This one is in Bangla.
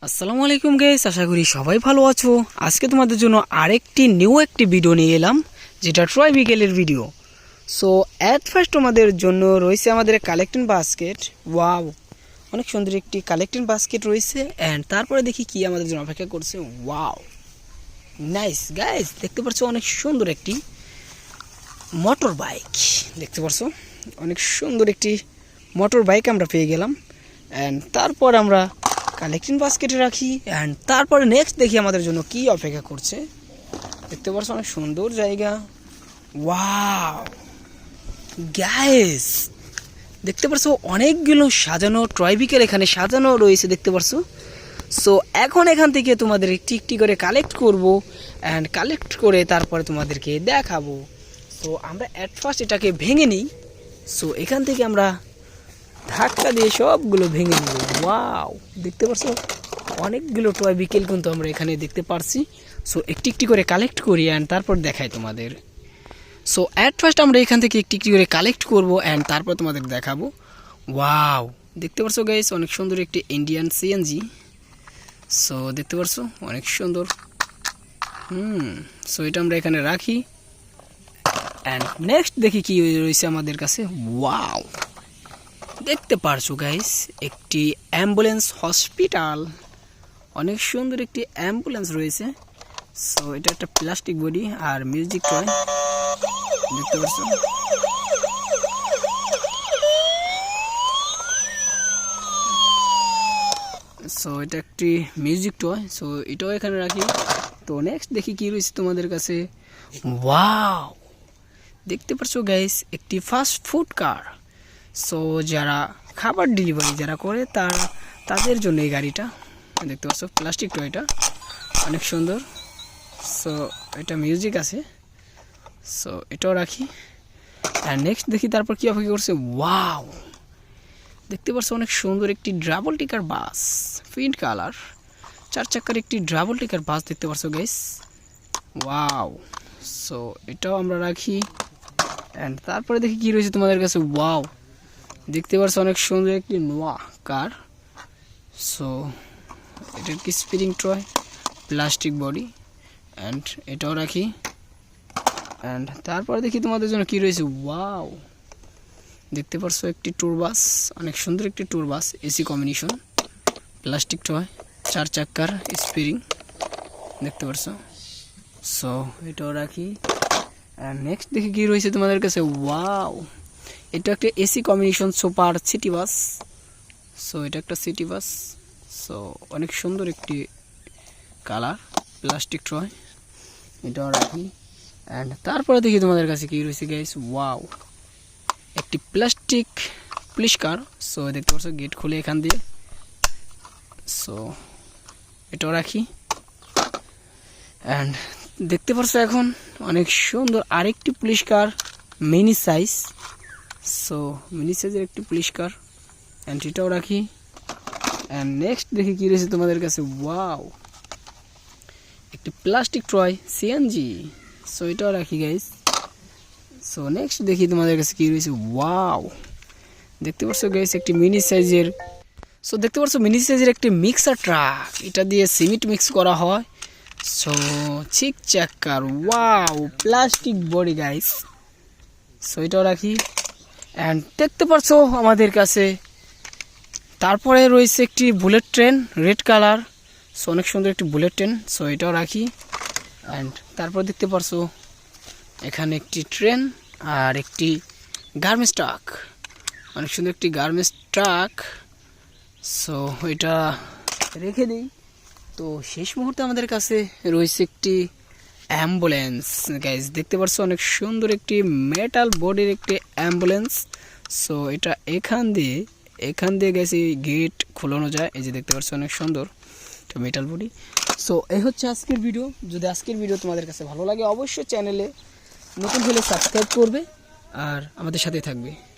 আসসালামু আলাইকুম গাইস, আশা করি সবাই ভালো আছো। আজকে তোমাদের জন্য আরেকটি নিউ ভিডিও নিয়ে এলাম, যেটা ট্রয় বিকেলের ভিডিও। সো অ্যাট ফার্স্ট তোমাদের জন্য রয়েছে আমাদের কালেক্টিং বাস্কেট। ওয়াও, অনেক সুন্দর একটি কালেক্টিং বাস্কেট রয়েছে। অ্যান্ড তারপরে দেখি কি আমাদের জন্য অপেক্ষা করছে। ওয়াও, নাইস গাইস, দেখতে পাচ্ছ অনেক সুন্দর একটি মোটর বাইক। দেখতে পাচ্ছ অনেক সুন্দর একটি মোটর বাইক আমরা পেয়ে গেলাম। অ্যান্ড তারপর আমরা কালেক্টিং বাস্কেটে রাখি। অ্যান্ড তারপরে নেক্সট দেখি আমাদের জন্য কি অপেক্ষা করছে। দেখতে পাচ্ছ অনেক সুন্দর জায়গা। ওয়াও গাইস, দেখতে পাচ্ছ অনেকগুলো সাজানো ট্রয়বিকের এখানে সাজানো রয়েছে, দেখতে পাচ্ছ। সো এখন এখান থেকে তোমাদের একটি একটি করে কালেক্ট করব। অ্যান্ড কালেক্ট করে তারপরে তোমাদেরকে দেখাবো। সো আমরা অ্যাট ফার্স্ট এটাকে ভেঙে নিই। সো এখান থেকে আমরা ধাক্কা দিয়ে সবগুলো ভেঙে নেব। ওয়াও, দেখতে পাচ্ছ অনেকগুলো টয় বিকেল কিন্তু আমরা এখানে দেখতে পারছি। সো একটি একটি করে কালেক্ট করি অ্যান্ড তারপর দেখাই তোমাদের। সো অ্যাট ফার্স্ট আমরা এখান থেকে একটি একটি করে কালেক্ট করব অ্যান্ড তারপর তোমাদের দেখাবো। ওয়াও, দেখতে পাচ্ছ গাইস অনেক সুন্দর একটি ইন্ডিয়ান সিএনজি। সো দেখতে পাচ্ছ অনেক সুন্দর। সো এটা আমরা এখানে রাখি। অ্যান্ড নেক্সট দেখি কি রয়েছে আমাদের কাছে। ওয়াও, দেখতে পারছো গাইস একটি অ্যাম্বুলেন্স হসপিটাল। অনেক সুন্দর একটি অ্যাম্বুলেন্স রয়েছে। সো এটা একটা প্লাস্টিক বডি আর মিউজিক টয়, দেখতে পাচ্ছো। সো এটা একটি মিউজিক টয়। সো এটাও এখানে রাখি। তো নেক্সট দেখি কি রয়েছে তোমাদের কাছে। ওয়াও, দেখতে পাচ্ছো গাইস একটি ফাস্ট ফুড কার। সো যারা খাবার ডেলিভারি যারা করে তাদের জন্য এই গাড়িটা, দেখতে পাচ্ছ প্লাস্টিক টয়টা অনেক সুন্দর। সো এটা মিউজিক আছে। সো এটাও রাখি। আর নেক্সট দেখি তারপর কী অপেক্ষা করছে। ওয়াও, দেখতে পাচ্ছ অনেক সুন্দর একটি ডাবল টিকার বাস, পিঙ্ক কালার, 4 চাকার একটি ডাবল টিকার বাস, দেখতে পাচ্ছ গাইস। ওয়াও, সো এটাও আমরা রাখি। অ্যান্ড তারপরে দেখি কী রয়েছে তোমাদের কাছে। ওয়াও, দেখতে পাচ্ছ অনেক সুন্দর একটি নোয়া কার। সো এটা কি স্পিরিং টয়, প্লাস্টিক বডি। অ্যান্ড এটাও রাখি। অ্যান্ড তারপরে দেখি তোমাদের জন্য কি রয়েছে। ওয়াও, দেখতে পাচ্ছ একটি ট্যুর বাস, অনেক সুন্দর একটি ট্যুর বাস, এসি কম্বিনেশন, প্লাস্টিক টয়, 4 চাকার স্পিরিং, দেখতে পাচ্ছ। সো এটাও রাখি। অ্যান্ড নেক্সট দেখি কি রয়েছে তোমাদের কাছে। ওয়াও, এটা একটা AC combination super city bus. So এটা একটা সিটি বাস। সো অনেক সুন্দর একটি কালার, প্লাস্টিক টয়, এটাও রাখি। অ্যান্ড তারপরে দেখি তোমাদের কাছে কি রয়েছে গাইস। ওয়াও, একটি প্লাস্টিক পুলিশ কার। সো দেখতে পাচ্ছ গেট খুলে এখান দিয়ে। সো এটাও রাখি। অ্যান্ড দেখতে পাচ্ছ এখন অনেক সুন্দর আরেকটি পুলিশ কার, মিনি সাইজ। সো মিনি সাইজের একটি পুলিশ কার। অ্যান্ড এটাও রাখি। অ্যান্ড নেক্সট দেখি কী রয়েছে তোমাদের কাছে। ওয়াও, একটি প্লাস্টিক ট্রয় সিএনজি। সো এটাও রাখি গাইস। সো নেক্সট দেখি তোমাদের কাছে কী রয়েছে। ওয়াও, দেখতে পাচ্ছ গাইস একটি মিনি সাইজের। সো দেখতে পাচ্ছ মিনি সাইজের একটি মিক্সার ট্রাক, এটা দিয়ে সিমেন্ট মিক্স করা হয়। সো 6 চাকার। Wow, plastic body guys. So এটাও রাখি। অ্যান্ড দেখতে পাচ্ছ আমাদের কাছে তারপরে রয়েছে একটি bullet train, red colour. So অনেক সুন্দর একটি বুলেট ট্রেন। সো এটাও রাখি। অ্যান্ড তারপর দেখতে পাচ্ছ এখানে একটি ট্রেন আর একটি গার্মেন্টস ট্রাক, অনেক সুন্দর একটি গার্মেন্টস ট্রাক। সো এটা রেখে দিই। তো শেষ মুহূর্তে আমাদের কাছে রয়েছে একটি অ্যাম্বুলেন্স গাইজ, দেখতে পাচ্ছ অনেক সুন্দর একটি মেটাল বডির একটি অ্যাম্বুলেন্স। সো এটা এখান দিয়ে গেছে গেট খোলানো যায়। এই যে দেখতে পাচ্ছ অনেক সুন্দর মেটাল বডি। সো এই হচ্ছে আজকের ভিডিও। যদি আজকের ভিডিও তোমাদের কাছে ভালো লাগে অবশ্যই চ্যানেলে নতুন হলে সাবস্ক্রাইব করবে আর আমাদের সাথে থাকবে।